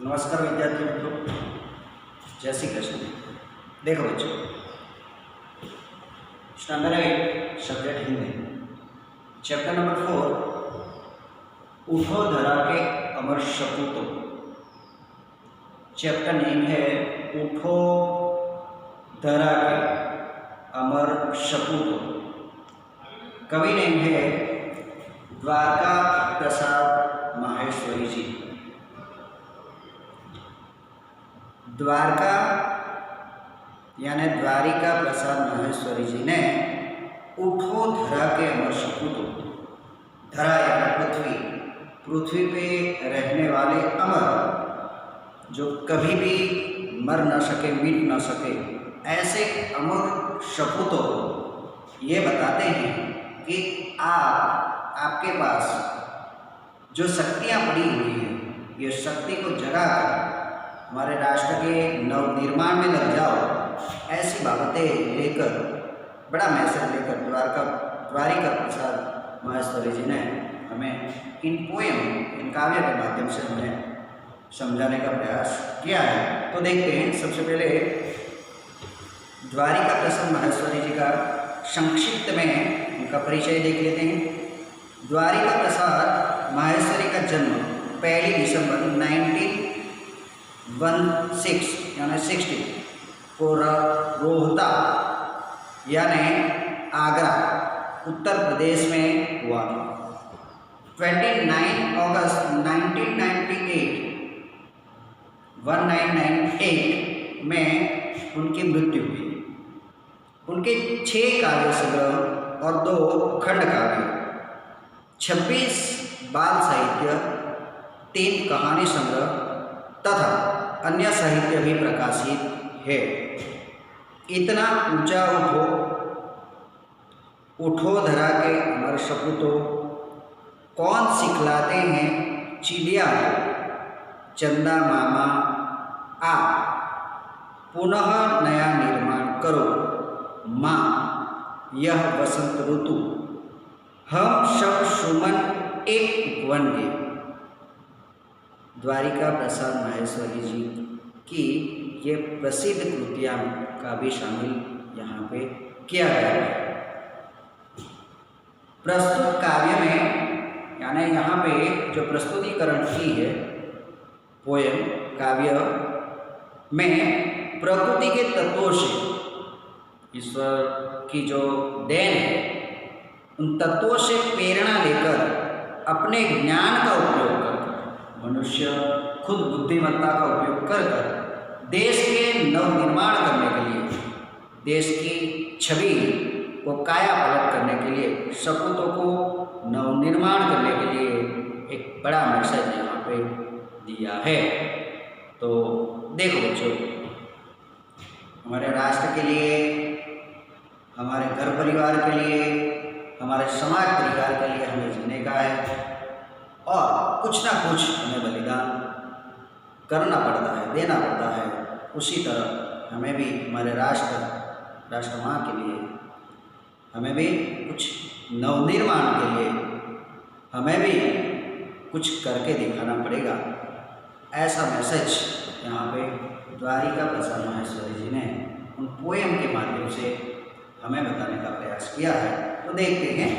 नमस्कार विद्यार्थी मित्रों, जय श्री कृष्ण। देखो बच्चों, standard 8 subject Hindi, chapter number 4, उठो धरा के अमर सपूतो। चैप्टर नेम है उठो धरा के अमर सपूतो। कवि नेम है द्वारका प्रसाद माहेश्वरी जी। द्वारका यानी द्वारिका प्रसाद माहेश्वरी जी ने उठो धरा के अमर सपूतो, धरा यानी पृथ्वी, पृथ्वी पे रहने वाले अमर जो कभी भी मर न सके, मिट न सके, ऐसे अमर सपूतों को ये बताते हैं कि आपके पास जो शक्तियाँ पड़ी हुई हैं, ये शक्ति को जगाकर हमारे राष्ट्र के नवनिर्माण में लग जाओ, ऐसी बातें लेकर, बड़ा मैसेज लेकर द्वारिका प्रसाद माहेश्वरी जी ने हमें इन पोएम, इन काव्य के माध्यम से हमें समझाने का प्रयास किया है। तो देखते हैं, सबसे पहले द्वारिका प्रसाद माहेश्वरी जी का संक्षिप्त में उनका परिचय देख लेते हैं। द्वारिका प्रसाद माहेश्वरी का जन्म 1 दिसंबर 1916 यानी 60 को रोहता यानी आगरा, उत्तर प्रदेश में हुआ। 29 अगस्त 1998 में उनकी मृत्यु हुई। उनके 6 काव्य संग्रह और 2 खंड काव्य, 26 बाल साहित्य, 3 कहानी संग्रह तथा अन्य साहित्य भी प्रकाशित है। इतना ऊंचा उठो धरा के अमर सपूतो, कौन सिखलाते हैं चिड़िया को, चंदा मामा आ, पुनः नया निर्माण करो माँ, यह वसंत ऋतु, हम सब सुमन एक उपवन के। द्वारिका प्रसाद माहेश्वरी जी की ये प्रसिद्ध कृतियाँ का भी शामिल यहाँ पे किया गया है। प्रस्तुत काव्य में यानी यहाँ पे जो प्रस्तुतिकरण की है पोएम काव्य में, प्रकृति के तत्वों से ईश्वर की जो देन है, उन तत्वों से प्रेरणा लेकर अपने ज्ञान का उपयोग कर मनुष्य खुद बुद्धिमत्ता का उपयोग कर देश के नवनिर्माण करने के लिए, देश की छवि को काया पलट करने के लिए, सपूतों को नवनिर्माण करने के लिए एक बड़ा मैसेज यहाँ पे दिया है। तो देखो बच्चों, हमारे राष्ट्र के लिए, हमारे घर परिवार के लिए, हमारे समाज परिवार के लिए हमें जीने का है और कुछ ना कुछ हमें बलिदान करना पड़ता है, देना पड़ता है। उसी तरह हमें भी हमारे राष्ट्र माँ के लिए, हमें भी कुछ नवनिर्माण के लिए हमें भी कुछ करके दिखाना पड़ेगा। ऐसा मैसेज यहाँ पे द्वारिका प्रसाद माहेश्वरी जी ने उन पोएम के माध्यम से हमें बताने का प्रयास किया है। तो देखते हैं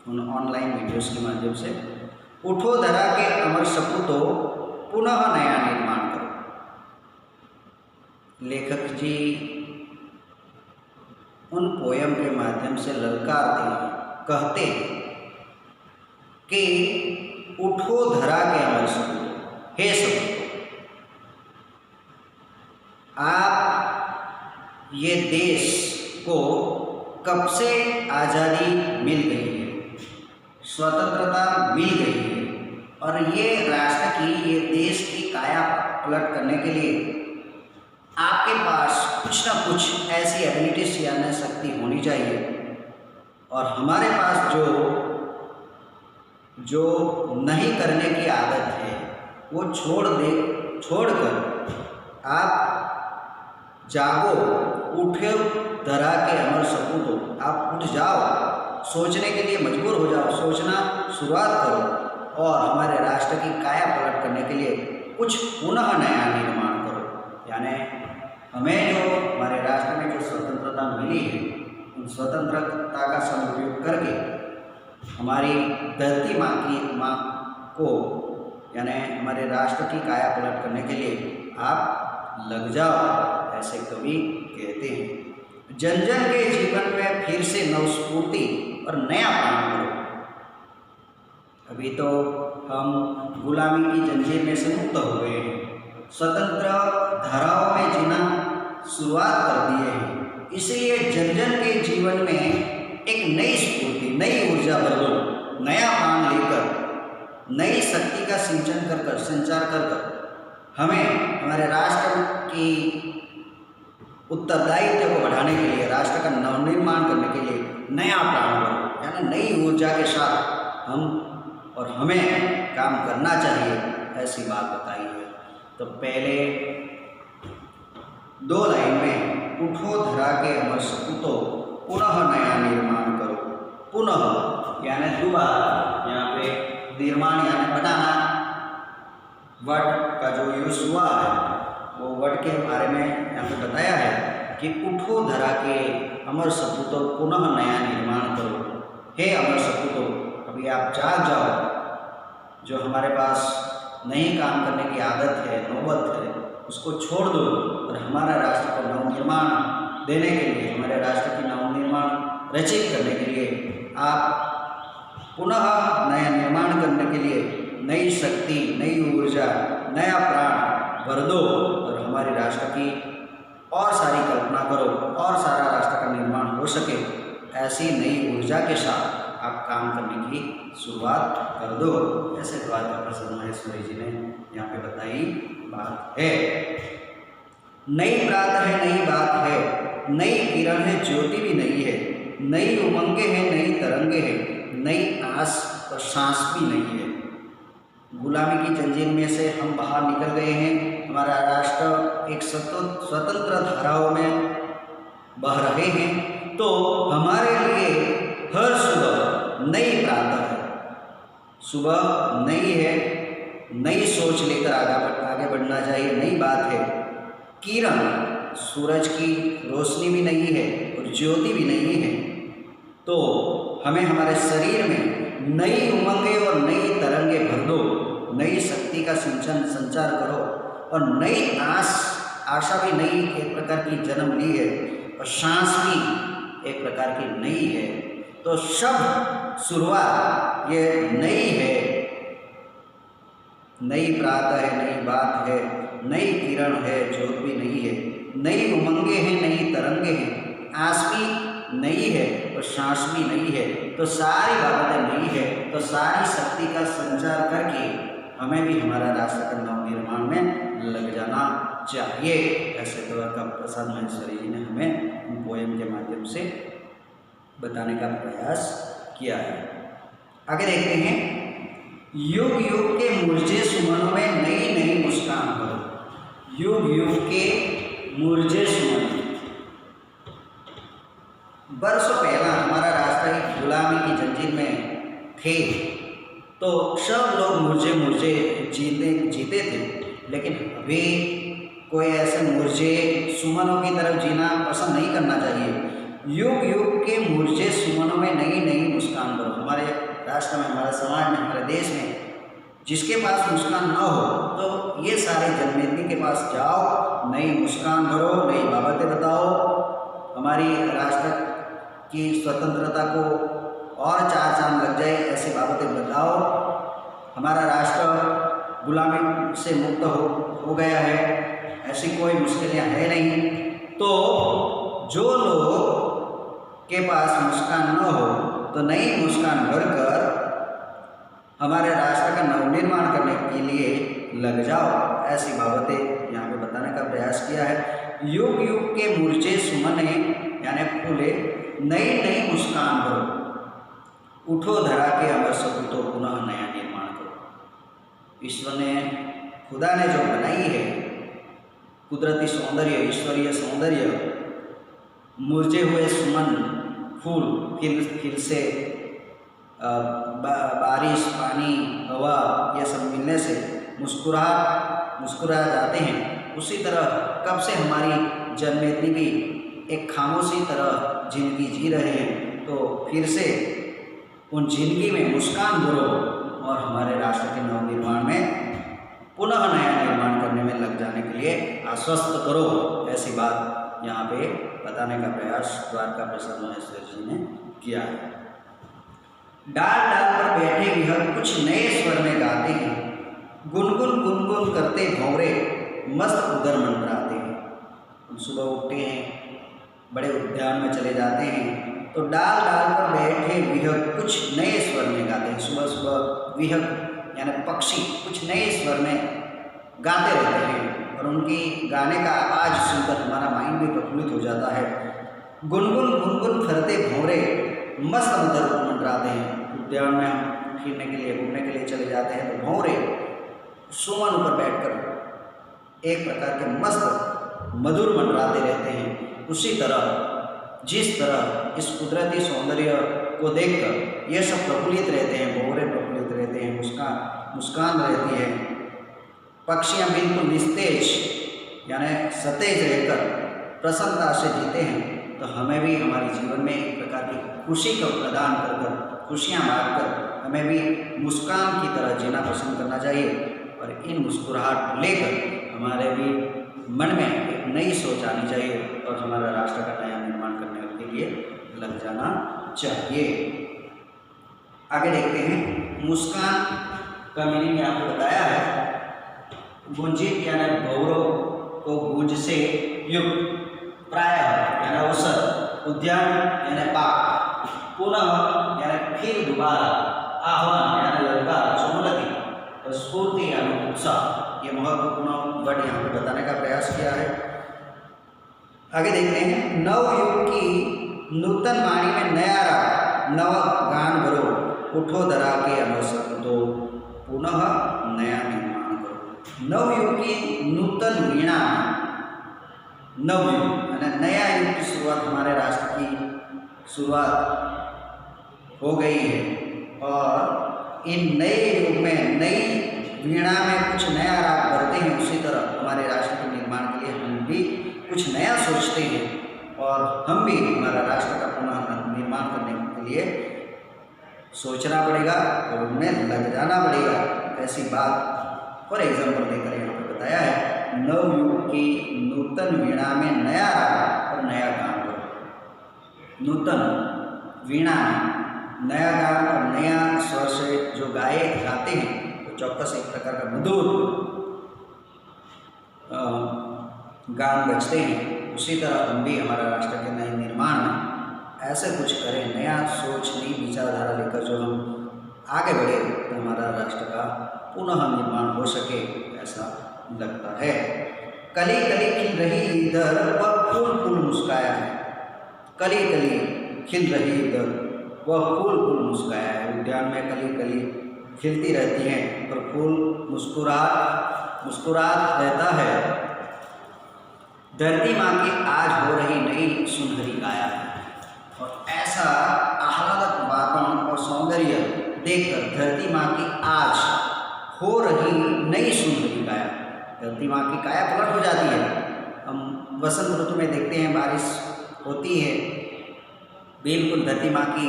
उन ऑनलाइन वीडियोस के माध्यम से। उठो धरा के अमर सपूतो, पुनः नया निर्माण करो। लेखक जी उन पोयम के माध्यम से ललकारते हैं, कहते कि उठो धरा के अमर सपूतो, हे सपूतो, आप ये देश को कब से आज़ादी मिल गई है, स्वतंत्रता मिल गई है, और ये राष्ट्र की, ये देश की काया पलट करने के लिए आपके पास कुछ ना कुछ ऐसी एबिलिटीज यानी शक्ति होनी चाहिए। और हमारे पास जो नहीं करने की आदत है वो छोड़कर आप जागो, उठो धरा के अमर सपूतो, आप उठ जाओ, सोचने के लिए मजबूर हो जाओ, सोचना शुरुआत करो और हमारे राष्ट्र की काया पलट करने के लिए कुछ पुनः नया निर्माण करो। यानी हमें जो हमारे राष्ट्र में जो स्वतंत्रता मिली है, उन स्वतंत्रता का सदुपयोग करके हमारी धरती माँ को यानी हमारे राष्ट्र की काया पलट करने के लिए आप लग जाओ, ऐसे कवि कहते हैं। जन जन के जीवन में फिर से नवस्फूर्ति और नया प्राण करो। अभी तो हम गुलामी की जंजीर में से मुक्त हो गए हैं, स्वतंत्र धाराओं में जीना शुरुआत कर दिए हैं। इसलिए जन जन के जीवन में एक नई स्फूर्ति, नई ऊर्जा भर दो, नया प्राण लेकर, नई शक्ति का संचार कर हमें हमारे राष्ट्र की उत्तरदायित्व को बढ़ाने के लिए, राष्ट्र का नवनिर्माण करने के लिए नया प्राण भरो, यानी नई ऊर्जा के साथ हम और हमें काम करना चाहिए, ऐसी बात बताई है। तो पहले 2 लाइन में उठो धरा के अमर सपूतो पुनः नया निर्माण करो। पुनः यानी दोबारा, यहाँ पे निर्माण यानी बनाना, वर्ड का जो यूज हुआ है वो वर्ड के बारे में यहाँ पे बताया है कि उठो धरा के अमर सपूतो पुनः नया निर्माण करो। हे अमर सपूतो, अभी आप जाग जाओ। जो हमारे पास नई काम करने की आदत है, नौबत है, उसको छोड़ दो और हमारा राष्ट्र को नवनिर्माण देने के लिए, हमारे राष्ट्र की नवनिर्माण रचित करने के लिए आप पुनः नया निर्माण करने के लिए नई शक्ति, नई ऊर्जा, नया प्राण भर दो और हमारे राष्ट्र की और सारी कल्पना करो और सारा राष्ट्र का निर्माण हो सके। ऐसी नई ऊर्जा के साथ आप काम करने की शुरुआत कर दो, ऐसे द्वारका प्रसन्न महेश्वरी जी ने यहाँ पे बताई बात है। नई प्रात है, नई बात है, नई किरण है, ज्योति भी नई है, नई उमंगे हैं, नई तरंगे हैं, नई आस और सांस भी नहीं है। गुलामी की जंजीर में से हम बाहर निकल गए हैं, हमारा राष्ट्र एक स्वतंत्र धाराओं में बह रहे हैं। तो हमारे लिए हर सुबह नई प्रातः है, सुबह नई है, नई सोच लेकर आगे बढ़ना चाहिए, नई बात है। किरण, सूरज की रोशनी भी नहीं है और ज्योति भी नहीं है। तो हमें हमारे शरीर में नई उमंगे और नई तरंगे भर दो, नई शक्ति का संचार करो और नई आशा भी नई एक प्रकार की जन्म ली है और सांस भी एक प्रकार की नई है। तो सब शुरुआत ये नई है, नई प्रातः है, नई बात है, नई किरण है, ज्योत भी नई है, नई उमंगे हैं, नई तरंगे हैं, आस भी नई है और सांस भी नई है। तो सारी बातें नई है, तो सारी शक्ति का संचार करके हमें भी हमारा राष्ट्र का नवनिर्माण में लग जाना चाहिए, ऐसे द्वारका प्रसन्न महेश्वरी जी ने हमें पोएम के माध्यम से बताने का प्रयास किया है। आगे देखते हैं, युग युग के मुरझे सुमनों में नई नई मुस्कान भरो। युग युग के मुरझे सुमन, वर्षों पहला हमारा राष्ट्र की गुलामी की जंजीर में थे तो सब लोग मुरझे जीते थे, लेकिन अभी कोई ऐसे मुरझे सुमनों की तरफ जीना पसंद नहीं करना चाहिए। युग युग के मुरझे सुमनों में नई नई मुस्कान भरो। हमारे राष्ट्र में, हमारे समाज में, हमारे देश में जिसके पास मुस्कान ना हो तो ये सारे जनमेदनी के पास जाओ, नई मुस्कान भरो, नई बाबतें बताओ, हमारी राष्ट्र की स्वतंत्रता को और 4 चांद लग जाए ऐसी बाबतें बताओ। हमारा राष्ट्र गुलामी से मुक्त हो गया है, ऐसी कोई मुश्किलें है नहीं। तो जो लोग के पास मुस्कान न हो तो नई मुस्कान भरकर हमारे राष्ट्र का नवनिर्माण करने के लिए लग जाओ, ऐसी बाबतें यहाँ पे बताने का प्रयास किया है। युग युग के मुरझे सुमने यानी फूले, नई नई मुस्कान भरो, उठो धरा के अमर सपूतो पुनः नया निर्माण करो। ईश्वर ने, खुदा ने जो बनाई है कुदरती सौंदर्य, ईश्वरीय सौंदर्य, मुरझे हुए सुमन, फूल खिल से, बारिश, पानी, हवा, ये सब मिलने से, मुस्कुराहट मुस्कुरा जाते हैं, उसी तरह कब से हमारी जन्मनेत्री भी एक खामोशी तरह जिंदगी जी रहे हैं, तो फिर से उन जिंदगी में मुस्कान भरो और हमारे राष्ट्र के नवनिर्माण में पुनः नया निर्माण करने में लग जाने के लिए आश्वस्त करो। ऐसी बात यहाँ पे बताने का प्रयास द्वारका प्रसाद महेश्वर जी ने किया है। डाल डाल पर बैठे विहंग कुछ नए स्वर में गाते हैं, गुनगुन गुनगुन करते भंवरे मस्त उदर मंडराते हैं। सुबह उठते हैं, बड़े उद्यान में चले जाते हैं, तो डाल डाल पर बैठे विहंग कुछ नए स्वर में गाते हैं। सुबह सुबह विहंग यानी पक्षी कुछ नए स्वर में गाते रहते हैं और उनकी गाने का आवाज सुनकर हमारा माइंड भी प्रफुल्लित हो जाता है। गुनगुन गुनगुन फरते भंवरे मस्त उदर मंडराते हैं। उद्यान में हम फिरने के लिए घूमने के लिए चले जाते हैं, तो भंवरे सुमन ऊपर बैठकर एक प्रकार के मस्त मधुर मंडराते रहते हैं। उसी तरह जिस तरह इस कुदरती सौंदर्य को देखकर ये सब प्रफुल्लित रहते हैं, भंवरे प्रफुल्लित रहते हैं, मुस्कान रहती है, पक्षियाँ बिल्कुल निस्तेज यानी सतेज रहकर प्रसन्नता से जीते हैं, तो हमें भी हमारे जीवन में एक प्रकार की खुशी को प्रदान कर खुशियाँ बांटकर हमें भी मुस्कान की तरह जीना पसंद करना चाहिए और इन मुस्कुराहट लेकर हमारे भी मन में एक नई सोच आनी चाहिए और हमारा राष्ट्र का नया निर्माण करने के लिए लग जाना चाहिए। आगे देखते हैं, मुस्कान का मीनिंग आपको बताया है। गुंजित यानी गौरव को गूंज से युक्त, प्रायः यानी अवसर, उद्यान यानी पाक, पुनः यानी फिर दोबारा, आह्वान यानी ललकार, चुनौती और स्फूर्ति यानी उत्साह। ये महत्वपूर्ण वर्ड यहाँ पे बताने का प्रयास किया है। आगे देखते हैं, नवयुग की नूतन वाणी में नया राग, नव गान भरो, उठो धरा के अवसर दो, पुनः नया निर्माण करो। नवयुग की नूतन वीणा, नवयुग यानी नया युग की शुरुआत, हमारे राष्ट्र की शुरुआत हो गई है और इन नए युग में नई वीणा में कुछ नया राग भरते हैं। उसी तरह हमारे राष्ट्र के निर्माण के लिए हम भी कुछ नया सोचते हैं और हम भी हमारा राष्ट्र का पुनः निर्माण करने के लिए सोचना पड़ेगा और उनमें लग जाना पड़ेगा। ऐसी बात फॉर एग्जाम्पल देकर यहाँ पर बताया है, नवयुग की नूतन वीणा में नया राग और नया गान करो। नूतन वीणा में नया गान और नया स्वर से जो गाते हैं तो चौकस एक प्रकार का मधुर गान बजते हैं। उसी तरह हम भी हमारा राष्ट्र के नए निर्माण में ऐसे कुछ करें, नया सोच, नई विचारधारा लेकर जो हम आगे बढ़े तो हमारा राष्ट्र का पुनः निर्माण हो सके, ऐसा लगता है। कली कली खिल रही इधर वह फूल फूल मुस्काया है, कली कली खिल रही इधर वह फूल फूल मुस्काया है। उद्यान में कली कली खिलती रहती हैं और फूल मुस्कुरात रहता है। धरती माँ की आज हो रही नई सुनहरी काया है और ऐसा आह्लादक वातावरण और सौंदर्य देखकर धरती माँ की आज हो रही नई सुनहरी काया, धरती माँ की काया पलट हो जाती है। हम वसंत ऋतु में देखते हैं, बारिश होती है, बिल्कुल धरती माँ की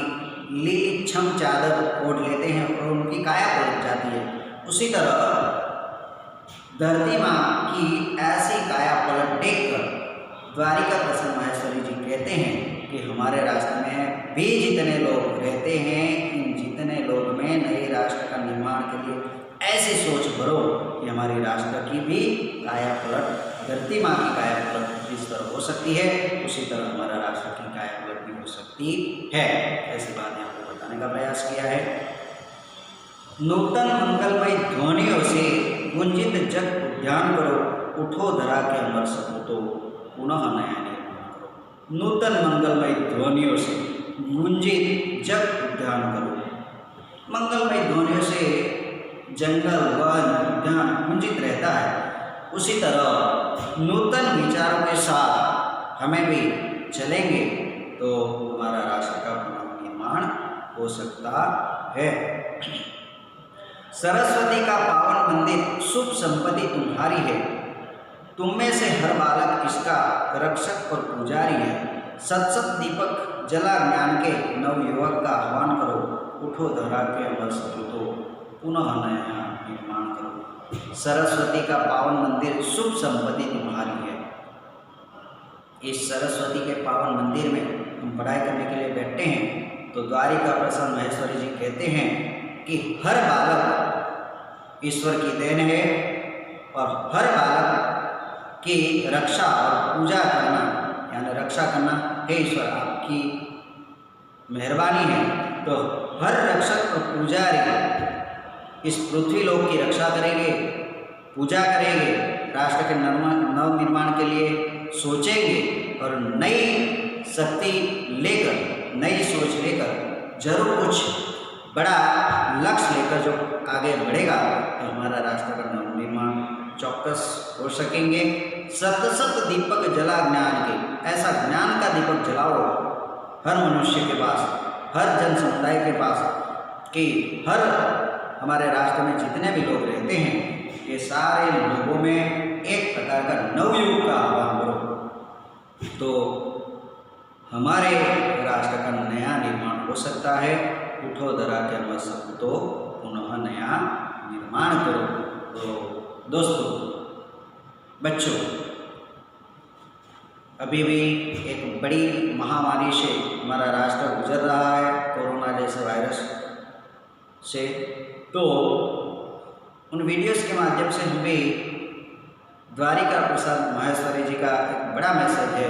लीली छम चादर ओढ़ लेते हैं और उनकी काया पलट जाती है। उसी तरह धरती माँ की ऐसी काया पलट देखकर द्वारिका प्रसन्न महेश्वरी जी कहते हैं कि हमारे राष्ट्र में भी जितने लोग रहते हैं, इन जितने लोग में नए राष्ट्र का निर्माण के लिए ऐसी सोच भरो कि हमारी राष्ट्र की भी काया पलट, धरती माँ की काया पलट जिस तरह हो सकती है उसी तरह हमारा राष्ट्र की काया पलट भी हो सकती है। ऐसी बात यहाँ पर बताने का प्रयास किया है। नूतन मंगलमय ध्वनियों से गुंजित जग उद्यान करो, उठो धरा के अमर सपूतो, पुनः नया निर्माण करो। नूतन मंगलमय ध्वनियों से गुंजित जग उद्यान करो। मंगलमय ध्वनियों से जंगल, वन, उद्यान गुंजित रहता है। उसी तरह नूतन विचारों के साथ हमें भी चलेंगे तो हमारा राष्ट्र का पुनर्निर्माण हो सकता है। सरस्वती का पावन मंदिर शुभ संपत्ति तुम्हारी है, तुम में से हर बालक इसका रक्षक और पुजारी है। सत सत दीपक जला ज्ञान के नवयुवक का आह्वान करो, उठो धरा के अमर सपूतो, पुनः नया निर्माण करो। सरस्वती का पावन मंदिर शुभ संपत्ति तुम्हारी है। इस सरस्वती के पावन मंदिर में हम पढ़ाई करने के लिए बैठते हैं तो द्वारिका प्रसन्न महेश्वरी जी कहते हैं कि हर बालक ईश्वर की देन है और हर बालक की रक्षा और पूजा करना, यानी रक्षा करना हे ईश्वर आपकी मेहरबानी है। तो हर रक्षक और पुजारी इस पृथ्वी लोक की रक्षा करेंगे, पूजा करेंगे, राष्ट्र के नव निर्माण के लिए सोचेंगे और नई शक्ति लेकर, नई सोच लेकर जरूर कुछ बड़ा लक्ष्य लेकर जो आगे बढ़ेगा तो हमारा राष्ट्र का नव निर्माण चौकस हो सकेंगे। सत सत दीपक जला ज्ञान के, ऐसा ज्ञान का दीपक जलाओ हर मनुष्य के पास, हर जन समुदाय के पास, कि हर हमारे राष्ट्र में जितने भी लोग रहते हैं ये सारे लोगों में एक प्रकार का नवयुग का आह्वान करो तो हमारे राष्ट्र का नया निर्माण हो सकता है। उठो धरा के अमर सपूतो, पुनः नया निर्माण करो। तो दोस्तों, बच्चों, अभी भी एक बड़ी महामारी से हमारा राष्ट्र गुजर रहा है, कोरोना जैसे वायरस से। तो उन वीडियोस के माध्यम से हम भी द्वारिका प्रसाद महेश्वरी जी का एक बड़ा मैसेज है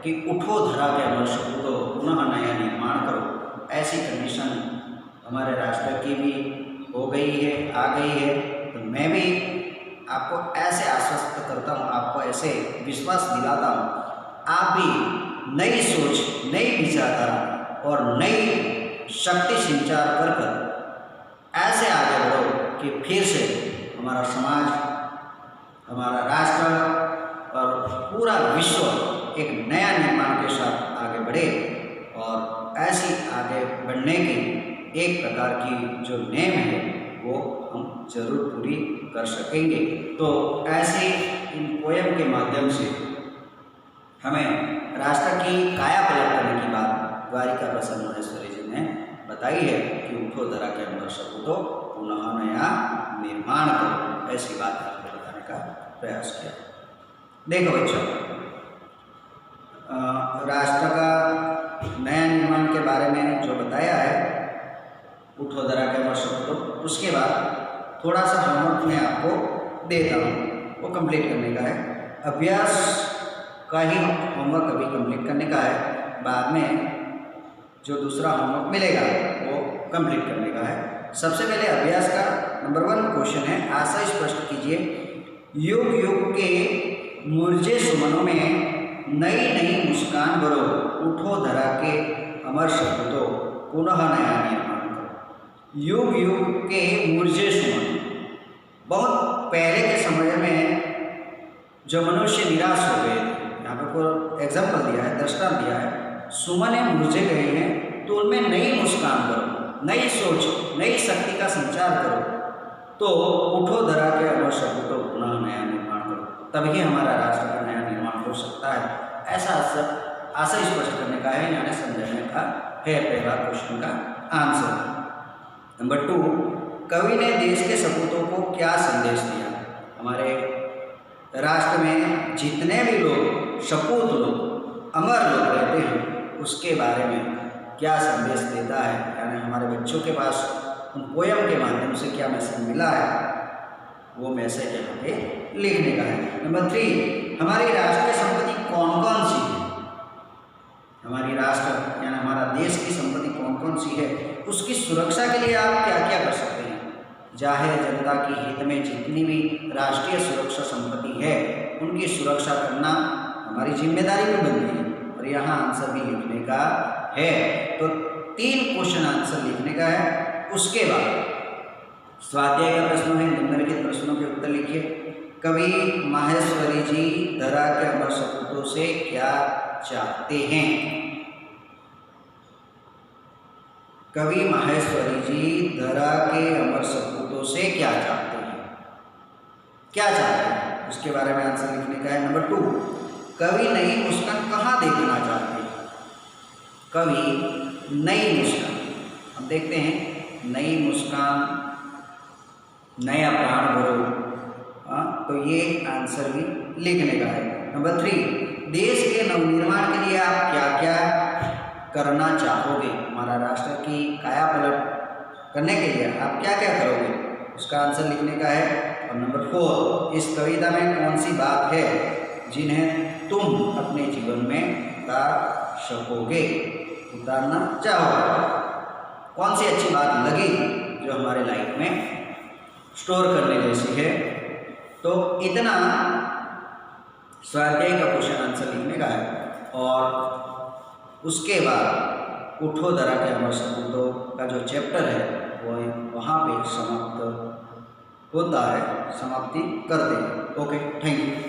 कि उठो धरा के अमर सपूतो, पुनः नया निर्माण करो। ऐसी कंडीशन हमारे राष्ट्र की भी हो गई है, आ गई है। तो मैं भी आपको ऐसे आश्वस्त करता हूँ, आपको ऐसे विश्वास दिलाता हूँ, आप भी नई सोच, नई विचारधारा और नई शक्ति संचार कर कर ऐसे आगे बढ़ो कि फिर से हमारा समाज, हमारा राष्ट्र और पूरा विश्व एक नया निर्माण के साथ आगे बढ़े और ऐसी आगे बढ़ने की एक प्रकार की जो नेम है वो हम जरूर पूरी कर सकेंगे। तो ऐसे इन पोयम के माध्यम से हमें राष्ट्र की काया पलट करने की बात द्वारिका प्रसन्न महेश्वरी जी ने बताई है कि उठो धरा के अमर सपूतो, पुनः नया निर्माण करो। ऐसी बात आपको बताने का प्रयास किया। देखो बच्चों, राष्ट्र का नया निर्माण के बारे में जो बताया है उठो धरा के अमर सपूतो, उसके बाद थोड़ा सा होमवर्क मैं आपको देता हूँ, वो कंप्लीट करने का है। अभ्यास का ही होमवर्क अभी कंप्लीट करने का है, बाद में जो दूसरा होमवर्क मिलेगा वो कंप्लीट करने का है। सबसे पहले अभ्यास का नंबर 1 क्वेश्चन है, आशय स्पष्ट कीजिए। युग युग के मुरझे सुमनों में नई नई मुस्कान भरो, उठो धरा के अमर सपूतो, पुनः नया निर्माण करो। युग युग के मुरझे सुमन, बहुत पहले के समय में जो मनुष्य निराश हो गए थे, यहाँ पर कोई एग्जाम्पल दिया है, दृष्टांत दिया है, सुमने मुरझे गए हैं तो उनमें नई मुस्कान करो, नई सोच, नई शक्ति का संचार करो। तो उठो धरा के अमर सपूतो, पुनः नया निर्माण करो, तभी हमारा राष्ट्र का नया निर्माण हो सकता है। ऐसा आशय स्पष्ट करने का है, यानी समझाने का है पहला क्वेश्चन का आंसर। नंबर 2, कवि ने देश के सपूतों को क्या संदेश दिया। हमारे राष्ट्र में जितने भी लोग सपूत लोग, अमर लोग रहते हैं, उसके बारे में क्या संदेश देता है, यानी हमारे बच्चों के पास उन पोयम के माध्यम से क्या मैसेज मिला है, वो मैसेज यहाँ पे लिखने का है। नंबर 3, हमारी राष्ट्रीय संपत्ति कौन कौन सी है। हमारी राष्ट्र यानी हमारा देश की संपत्ति कौन कौन सी है, उसकी सुरक्षा के लिए आप क्या क्या कर सकते हैं। जाहिर जनता की हित में जितनी भी राष्ट्रीय सुरक्षा संपत्ति है उनकी सुरक्षा करना हमारी जिम्मेदारी भी बनती है, और यहाँ आंसर भी लिखने का है। तो 3 क्वेश्चन आंसर लिखने का है। उसके बाद स्वाध्याय का प्रश्न है, निम्नलिखित प्रश्नों के उत्तर लिखिए। कवि माहेश्वरी जी धरा के अमर सपूतों से क्या चाहते हैं। कवि माहेश्वरी जी धरा के अमर सपूतों से क्या चाहते हैं, क्या चाहते हैं, उसके बारे में आंसर लिखने का है। नंबर 2, कवि नई मुस्कान कहाँ देखना चाहते हैं? कवि नई मुस्कान, हम देखते हैं नई मुस्कान, नया प्राण भरो, तो ये आंसर भी लिखने का है। नंबर 3, देश के नवनिर्माण के लिए आप क्या क्या करना चाहोगे? हमारा राष्ट्र की काया पलट करने के लिए आप क्या क्या करोगे, उसका आंसर लिखने का है। और नंबर 4, इस कविता में कौन सी बात है जिन्हें तुम अपने जीवन में उतार सकोगे, उतारना चाहोगे? कौन सी अच्छी बात लगी जो हमारे लाइफ में स्टोर करने जैसी है? तो इतना स्वाध्याय का क्वेश्चन आंसर लिखने का है। और उसके बाद उठोदरा के अमर शब्दों का जो चैप्टर है वो वहाँ पे समाप्त होता है, समाप्ति करते हैं। Okay, thank you.